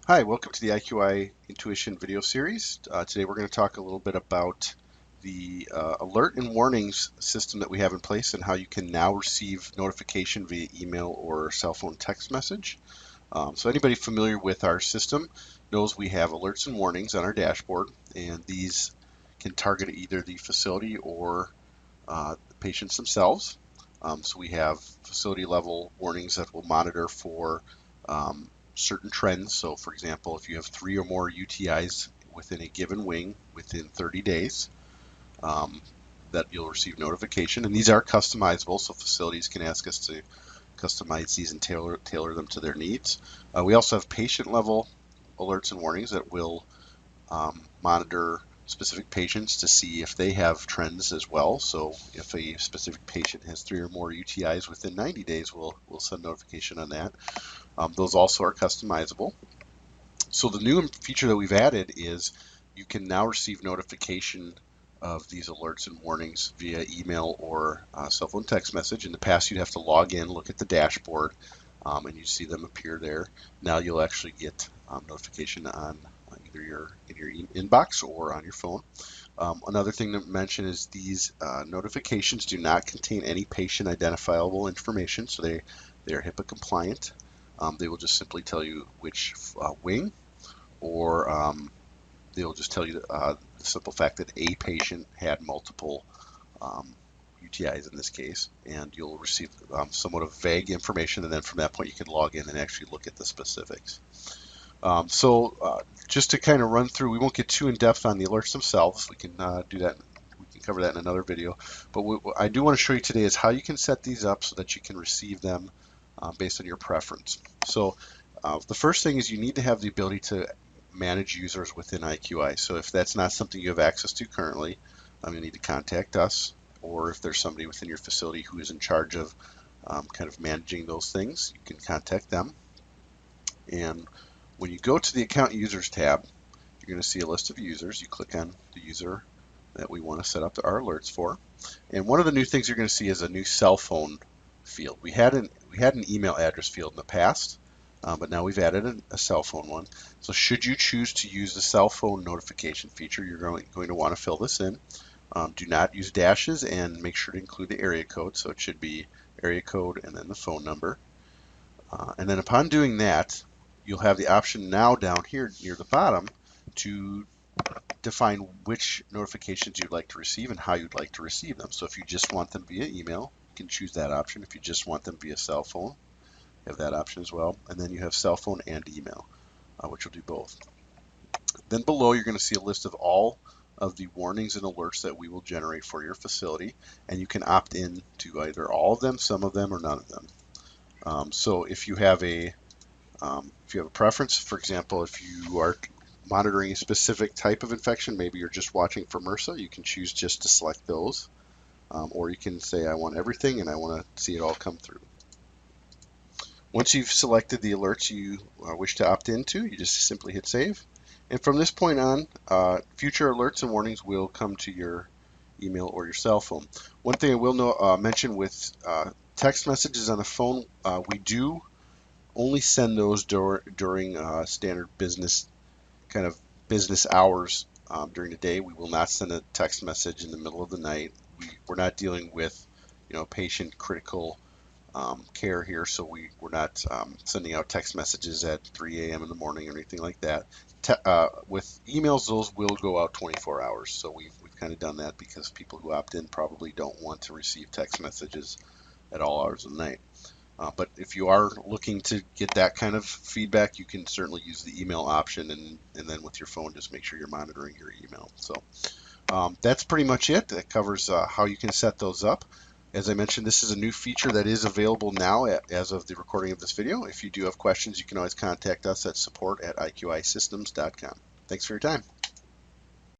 Hi, welcome to the IQI Intuition video series. Today we're going to talk a little bit about the alert and warnings system that we have in place and how you can now receive notification via email or cell phone text message. So anybody familiar with our system knows we have alerts and warnings on our dashboard, and these can target either the facility or the patients themselves. So we have facility level warnings that will monitor for um, certain trends. So for example, if you have 3 or more UTIs within a given wing within 30 days, um, that you'll receive notification. And these are customizable, so facilities can ask us to customize these and tailor them to their needs. We also have patient level alerts and warnings that will monitor specific patients to see if they have trends as well. So if a specific patient has 3 or more UTIs within 90 days, we'll send notification on that. Those also are customizable. So the new feature that we've added is you can now receive notification of these alerts and warnings via email or cell phone text message. In the past, you'd have to log in, look at the dashboard, and you see them appear there. Now you'll actually get notification on either in your inbox or on your phone. Another thing to mention is these notifications do not contain any patient identifiable information, so they are HIPAA compliant. They will just simply tell you which wing, or they'll just tell you the simple fact that a patient had multiple UTIs in this case, and you'll receive somewhat of vague information, and then from that point you can log in and actually look at the specifics. Just to kind of run through, we won't get too in depth on the alerts themselves. We can do that. We can cover that in another video. But what I do want to show you today is how you can set these up so that you can receive them based on your preference. So the first thing is you need to have the ability to manage users within IQI. So if that's not something you have access to currently, you need to contact us, or if there's somebody within your facility who is in charge of kind of managing those things, you can contact them. And when you go to the Account Users tab, you're going to see a list of users. You click on the user that we want to set up our alerts for. And one of the new things you're going to see is a new cell phone field. We had an email address field in the past, but now we've added a cell phone one. So should you choose to use the cell phone notification feature, you're going to want to fill this in. Do not use dashes, and make sure to include the area code. So it should be area code and then the phone number. And then upon doing that, you'll have the option now down here near the bottom to define which notifications you'd like to receive and how you'd like to receive them. So if you just want them via email, you can choose that option. If you just want them via cell phone, you have that option as well. And then you have cell phone and email, which will do both. Then below, you're going to see a list of all of the warnings and alerts that we will generate for your facility, and you can opt in to either all of them, some of them, or none of them. So if you have a preference, for example, if you are monitoring a specific type of infection, maybe you're just watching for MRSA, you can choose just to select those. Or you can say, I want everything and I want to see it all come through. Once you've selected the alerts you wish to opt into, you just simply hit save. And from this point on, future alerts and warnings will come to your email or your cell phone. One thing I will mention with text messages on the phone, we do only send those during standard business business hours during the day. We will not send a text message in the middle of the night. We're not dealing with patient critical care here, so we're not sending out text messages at 3 a.m. in the morning or anything like that. With emails, those will go out 24 hours. So we've kind of done that because people who opt in probably don't want to receive text messages at all hours of the night. But if you are looking to get that kind of feedback, you can certainly use the email option, and then with your phone, just make sure you're monitoring your email. So that's pretty much it. That covers how you can set those up. As I mentioned, this is a new feature that is available now as of the recording of this video. If you do have questions, you can always contact us at support@iqisystems.com. Thanks for your time.